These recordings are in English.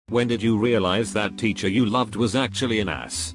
When did you realize that teacher you loved was actually an ass?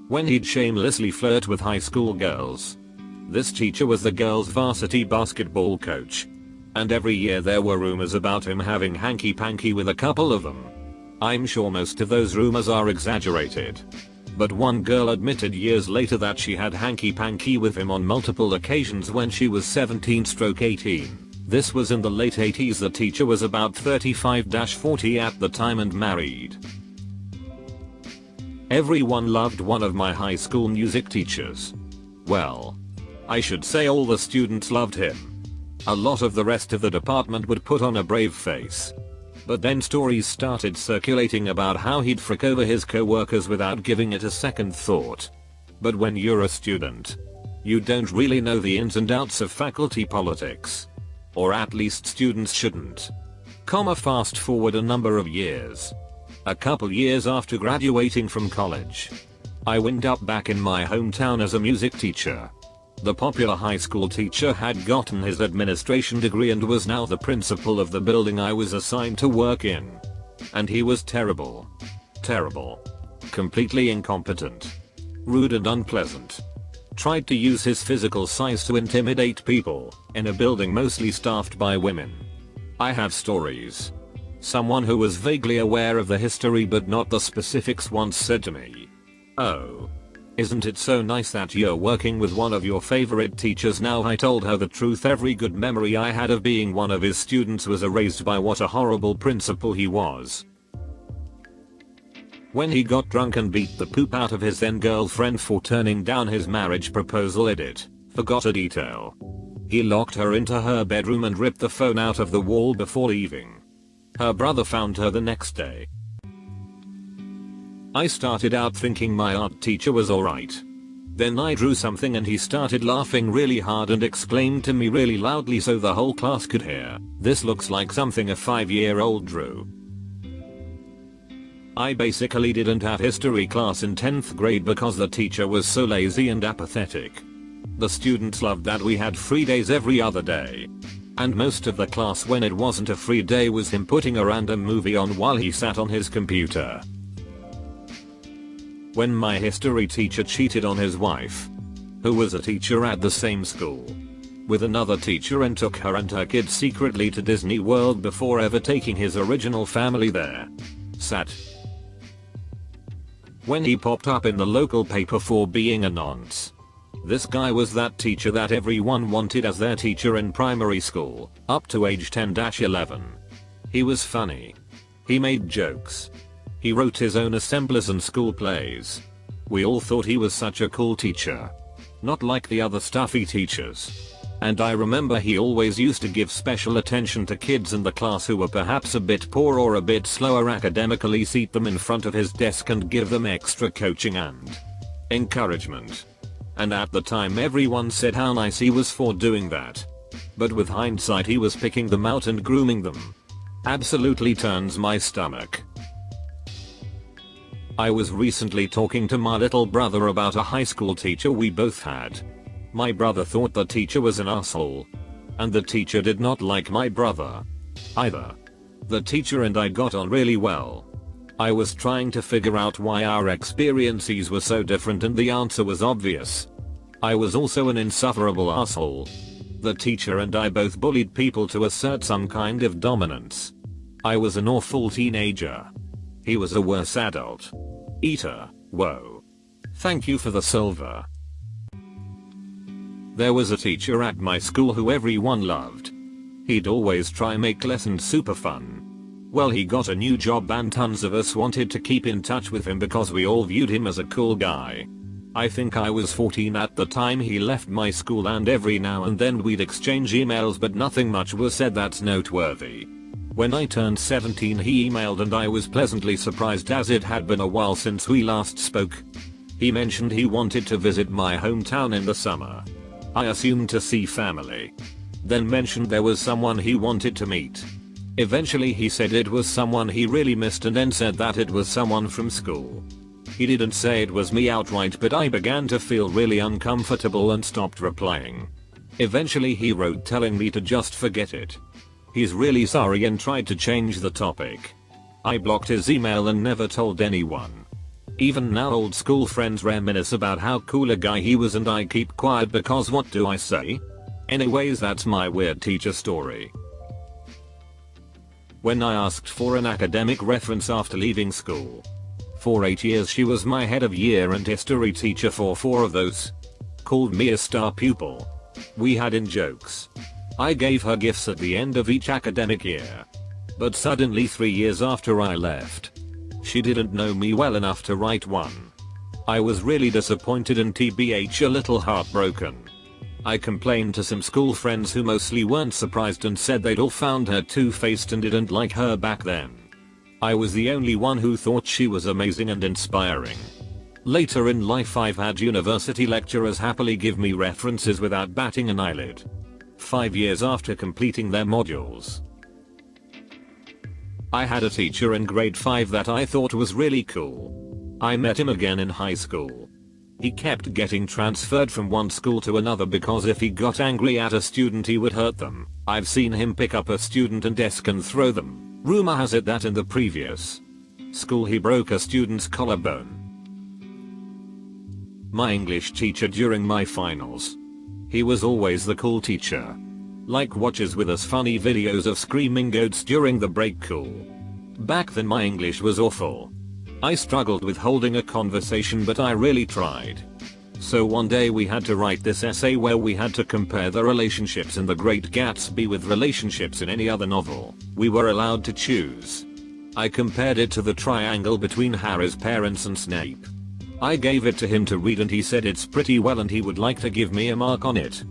When he'd shamelessly flirt with high school girls. This teacher was the girls' varsity basketball coach. And every year there were rumors about him having hanky-panky with a couple of them. I'm sure most of those rumors are exaggerated. But one girl admitted years later that she had hanky-panky with him on multiple occasions when she was 17/18. This was in the late 80s. The teacher was about 35-40 at the time and married. Everyone loved one of my high school music teachers. Well, I should say all the students loved him. A lot of the rest of the department would put on a brave face. But then stories started circulating about how he'd frick over his co-workers without giving it a second thought. But when you're a student, you don't really know the ins and outs of faculty politics. Or at least students shouldn't. Fast forward a number of years. A couple years after graduating from college, I wound up back in my hometown as a music teacher. The popular high school teacher had gotten his administration degree and was now the principal of the building I was assigned to work in. And he was terrible. Terrible. Completely incompetent. Rude and unpleasant. Tried to use his physical size to intimidate people in a building mostly staffed by women. I have stories. Someone who was vaguely aware of the history but not the specifics once said to me, "Oh, isn't it so nice that you're working with one of your favorite teachers now?" I told her the truth. Every good memory I had of being one of his students was erased by what a horrible principal he was. When he got drunk and beat the poop out of his then girlfriend for turning down his marriage proposal, forgot a detail. He locked her into her bedroom and ripped the phone out of the wall before leaving. Her brother found her the next day. I started out thinking my art teacher was alright. Then I drew something and he started laughing really hard and exclaimed to me really loudly so the whole class could hear, "This looks like something a 5-year-old drew." I basically didn't have history class in 10th grade because the teacher was so lazy and apathetic. The students loved that we had free days every other day. And most of the class, when it wasn't a free day, was him putting a random movie on while he sat on his computer. When my history teacher cheated on his wife, who was a teacher at the same school, with another teacher and took her and her kids secretly to Disney World before ever taking his original family there. Sad. When he popped up in the local paper for being a nonce. This guy was that teacher that everyone wanted as their teacher in primary school, up to age 10-11. He was funny. He made jokes. He wrote his own assemblies and school plays. We all thought he was such a cool teacher. Not like the other stuffy teachers. And I remember he always used to give special attention to kids in the class who were perhaps a bit poor or a bit slower academically, seat them in front of his desk and give them extra coaching and encouragement. And at the time everyone said how nice he was for doing that. But with hindsight he was picking them out and grooming them. Absolutely turns my stomach. I was recently talking to my little brother about a high school teacher we both had. My brother thought the teacher was an asshole. And the teacher did not like my brother either. The teacher and I got on really well. I was trying to figure out why our experiences were so different and the answer was obvious. I was also an insufferable asshole. The teacher and I both bullied people to assert some kind of dominance. I was an awful teenager. He was a worse adult. Eater, whoa. Thank you for the silver. There was a teacher at my school who everyone loved. He'd always try make lessons super fun. Well, he got a new job and tons of us wanted to keep in touch with him because we all viewed him as a cool guy. I think I was 14 at the time he left my school and every now and then we'd exchange emails but nothing much was said that's noteworthy. When I turned 17 he emailed and I was pleasantly surprised as it had been a while since we last spoke. He mentioned he wanted to visit my hometown in the summer. I assumed to see family. Then mentioned there was someone he wanted to meet. Eventually he said it was someone he really missed and then said that it was someone from school. He didn't say it was me outright but I began to feel really uncomfortable and stopped replying. Eventually he wrote telling me to just forget it. He's really sorry and tried to change the topic. I blocked his email and never told anyone. Even now old school friends reminisce about how cool a guy he was and I keep quiet because what do I say? Anyways, that's my weird teacher story. When I asked for an academic reference after leaving school. For 8 years she was my head of year and history teacher for 4 of those. Called me a star pupil. We had in jokes. I gave her gifts at the end of each academic year. But suddenly 3 years after I left, she didn't know me well enough to write one. I was really disappointed and tbh a little heartbroken. I complained to some school friends who mostly weren't surprised and said they'd all found her two-faced and didn't like her back then. I was the only one who thought she was amazing and inspiring. Later in life I've had university lecturers happily give me references without batting an eyelid. 5 years after completing their modules. I had a teacher in grade 5 that I thought was really cool. I met him again in high school. He kept getting transferred from one school to another because if he got angry at a student he would hurt them. I've seen him pick up a student and desk and throw them. Rumor has it that in the previous school he broke a student's collarbone. My English teacher during my finals. He was always the cool teacher. Like watches with us funny videos of screaming goats during the break cool. Back then my English was awful. I struggled with holding a conversation but I really tried. So one day we had to write this essay where we had to compare the relationships in The Great Gatsby with relationships in any other novel. We were allowed to choose. I compared it to the triangle between Harry's parents and Snape. I gave it to him to read and he said it's pretty well and he would like to give me a mark on it.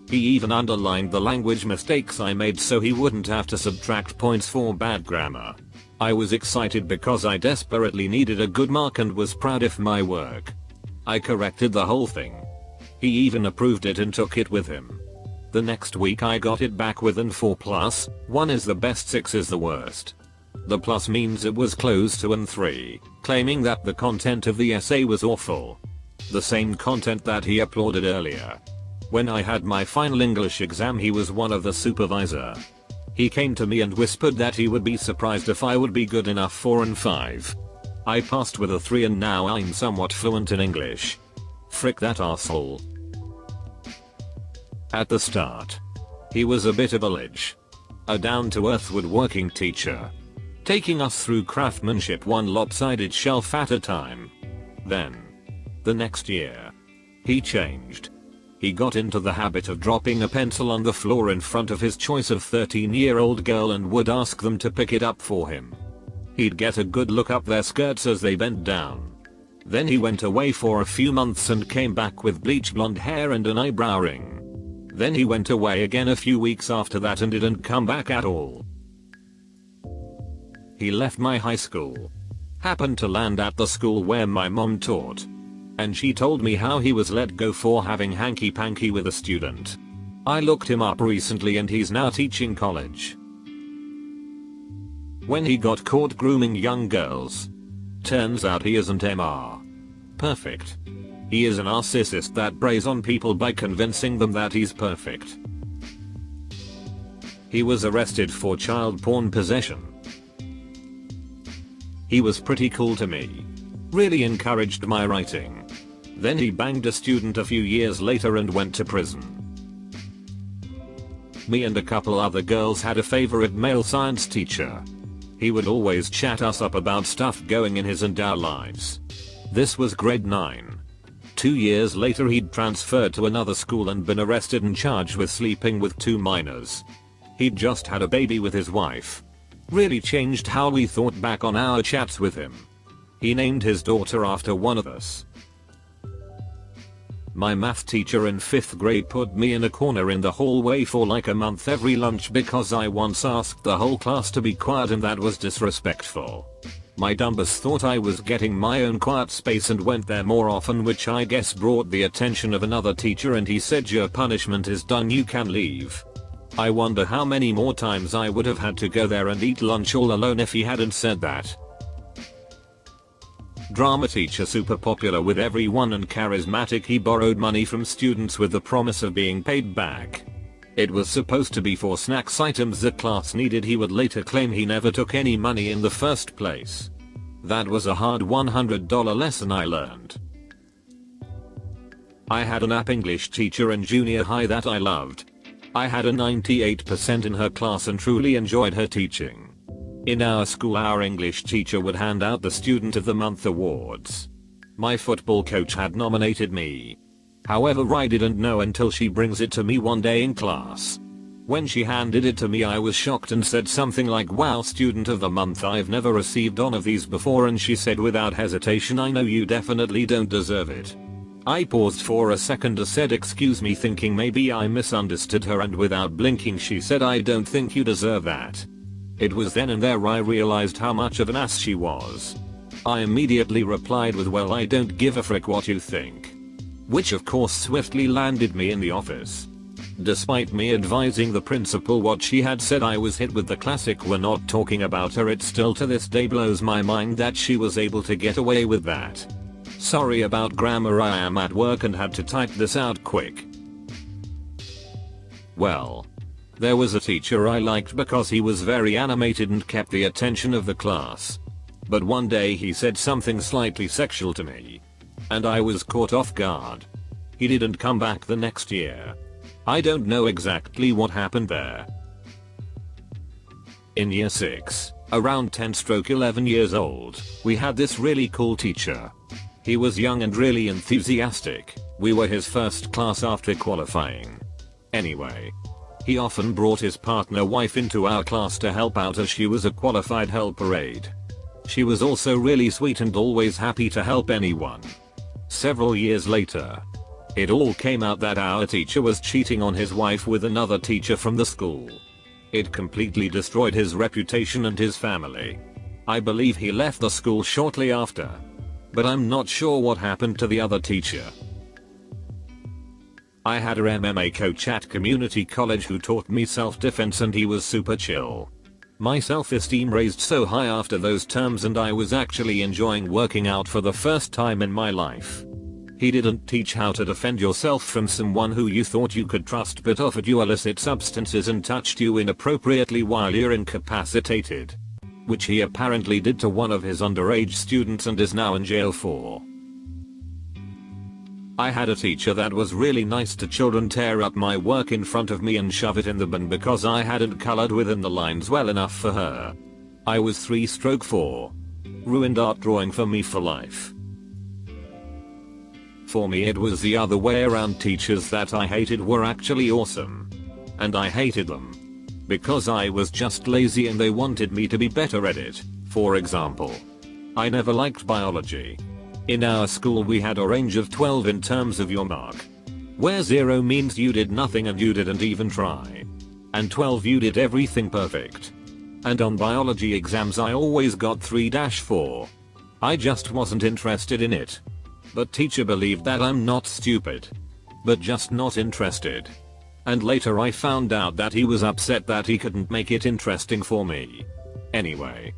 He even underlined the language mistakes I made so he wouldn't have to subtract points for bad grammar. I was excited because I desperately needed a good mark and was proud of my work. I corrected the whole thing. He even approved it and took it with him. The next week I got it back with an 4+, 1 is the best, 6 is the worst. The plus means it was close to an 3, claiming that the content of the essay was awful. The same content that he applauded earlier. When I had my final English exam he was one of the supervisor. He came to me and whispered that he would be surprised if I would be good enough for an 5. I passed with a 3 and now I'm somewhat fluent in English. Frick that arsehole. At the start, he was a bit of a lich. A down-to-earth woodworking teacher. Taking us through craftsmanship one lopsided shelf at a time. Then, the next year, he changed. He got into the habit of dropping a pencil on the floor in front of his choice of 13-year-old girl and would ask them to pick it up for him. He'd get a good look up their skirts as they bent down. Then he went away for a few months and came back with bleach blonde hair and an eyebrow ring. Then he went away again a few weeks after that and didn't come back at all. He left my high school. Happened to land at the school where my mom taught. And she told me how he was let go for having hanky-panky with a student. I looked him up recently and he's now teaching college. When he got caught grooming young girls. Turns out he isn't MR. Perfect. He is a narcissist that preys on people by convincing them that he's perfect. He was arrested for child porn possession. He was pretty cool to me. Really encouraged my writing. Then he banged a student a few years later and went to prison. Me and a couple other girls had a favorite male science teacher. He would always chat us up about stuff going in his and our lives. This was grade 9. 2 years later he'd transferred to another school and been arrested and charged with sleeping with 2 minors. He'd just had a baby with his wife. Really changed how we thought back on our chats with him. He named his daughter after one of us. My math teacher in 5th grade put me in a corner in the hallway for like a month every lunch because I once asked the whole class to be quiet and that was disrespectful. My dumbass thought I was getting my own quiet space and went there more often, which I guess brought the attention of another teacher, and he said your punishment is done, you can leave. I wonder how many more times I would have had to go there and eat lunch all alone if he hadn't said that. drama teacher, super popular with everyone and charismatic. He borrowed money from students with the promise of being paid back. It was supposed to be for snacks items the class needed. He would later claim he never took any money in the first place. That was a hard $100 lesson I learned. I had an app English teacher in junior high that I loved. I had a 98% in her class and truly enjoyed her teaching. In our school, our English teacher would hand out the Student of the Month awards. My football coach had nominated me. However, I didn't know until she brings it to me one day in class. When she handed it to me, I was shocked and said something like, "Wow, Student of the Month, I've never received one of these before," and she said without hesitation, "I know you definitely don't deserve it." I paused for a second and said, "Excuse me," thinking maybe I misunderstood her, and without blinking she said, "I don't think you deserve that." It was then and there I realized how much of an ass she was. I immediately replied with, "Well, I don't give a frick what you think." Which of course swiftly landed me in the office. Despite me advising the principal what she had said, I was hit with the classic "we're not talking about her." It still to this day blows my mind that she was able to get away with that. Sorry about grammar, I am at work and had to type this out quick. Well, there was a teacher I liked because he was very animated and kept the attention of the class. But one day he said something slightly sexual to me. And I was caught off guard. He didn't come back the next year. I don't know exactly what happened there. In year 6, around 10-11 years old, we had this really cool teacher. He was young and really enthusiastic. We were his first class after qualifying. Anyway, he often brought his partner wife into our class to help out as she was a qualified helper aide. She was also really sweet and always happy to help anyone. Several years later, it all came out that our teacher was cheating on his wife with another teacher from the school. It completely destroyed his reputation and his family. I believe he left the school shortly after. But I'm not sure what happened to the other teacher. I had a MMA coach at community college who taught me self-defense, and he was super chill. My self-esteem raised so high after those terms, and I was actually enjoying working out for the first time in my life. He didn't teach how to defend yourself from someone who you thought you could trust but offered you illicit substances and touched you inappropriately while you're incapacitated. Which he apparently did to one of his underage students and is now in jail for. I had a teacher that was really nice to children, tear up my work in front of me and shove it in the bin because I hadn't colored within the lines well enough for her. I was 3/4. Ruined art drawing for me for life. For me it was the other way around. Teachers that I hated were actually awesome. And I hated them because I was just lazy and they wanted me to be better at it. For example, I never liked biology. In our school we had a range of 12 in terms of your mark, where 0 means you did nothing and you didn't even try, and 12 you did everything perfect. And on biology exams I always got 3-4. I just wasn't interested in it. But teacher believed that I'm not stupid, but just not interested. And later I found out that he was upset that he couldn't make it interesting for me. Anyway,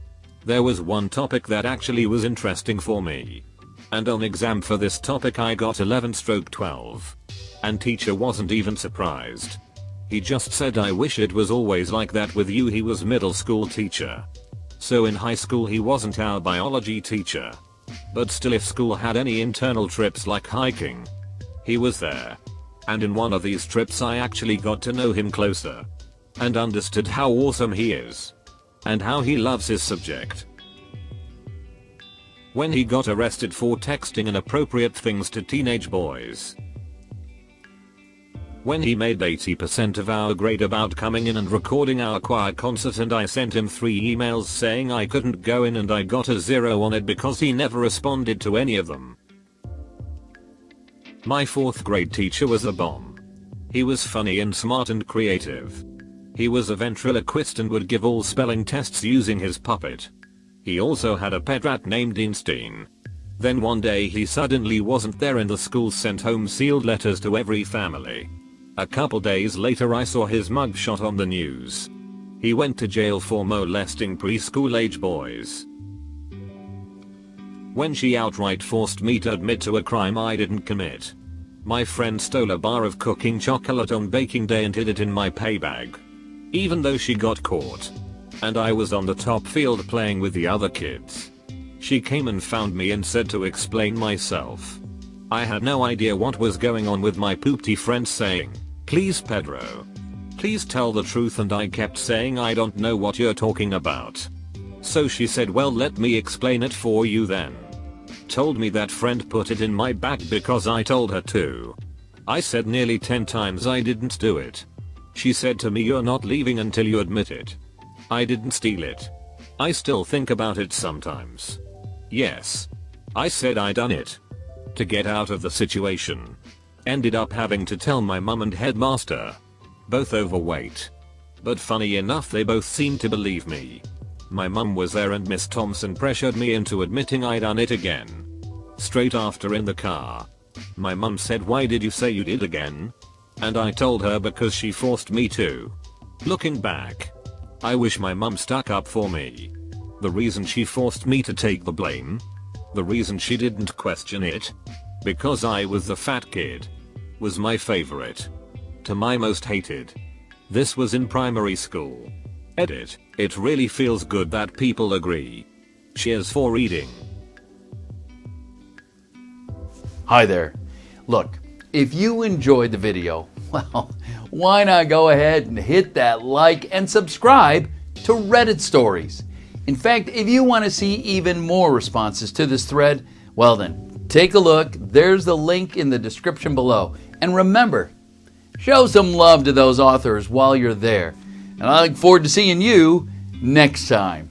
there was one topic that actually was interesting for me. And on exam for this topic I got 11/12. And teacher wasn't even surprised. He just said, "I wish it was always like that with you." He was middle school teacher. So in high school he wasn't our biology teacher. But still, if school had any internal trips like hiking, he was there. And in one of these trips I actually got to know him closer. And understood how awesome he is. And how he loves his subject. When he got arrested for texting inappropriate things to teenage boys. When he made 80% of our grade about coming in and recording our choir concert, and I sent him 3 emails saying I couldn't go in, and I got a 0 on it because he never responded to any of them. My 4th grade teacher was a bomb. He was funny and smart and creative. He was a ventriloquist and would give all spelling tests using his puppet. He also had a pet rat named Einstein. Then one day he suddenly wasn't there and the school sent home sealed letters to every family. A couple days later I saw his mugshot on the news. He went to jail for molesting preschool age boys. when she outright forced me to admit to a crime I didn't commit. My friend stole a bar of cooking chocolate on baking day and hid it in my pay bag. Even though she got caught. And I was on the top field playing with the other kids. She came and found me and said to explain myself. I had no idea what was going on with my poopty friend saying, "Please Pedro. Please tell the truth," and I kept saying, "I don't know what you're talking about." So she said, "Well, let me explain it for you then." Told me that friend put it in my bag because I told her to. I said nearly 10 times I didn't do it. She said to me, "You're not leaving until you admit it." I didn't steal it. I still think about it sometimes. Yes. I said I done it. To get out of the situation. Ended up having to tell my mum and headmaster. Both overweight. But funny enough, they both seemed to believe me. My mum was there and Miss Thompson pressured me into admitting I done it again. Straight after in the car. My mum said, "Why did you say you did again?" And I told her because she forced me to. Looking back, I wish my mum stuck up for me. The reason she forced me to take the blame. The reason she didn't question it. Because I was the fat kid. Was my favorite. To my most hated. This was in primary school. Edit. It really feels good that people agree. Cheers for reading. Hi there. Look, if you enjoyed the video, well, why not go ahead and hit that like and subscribe to Reddit Stories. In fact, if you want to see even more responses to this thread, well then, take a look. There's the link in the description below. And remember, show some love to those authors while you're there. And I look forward to seeing you next time.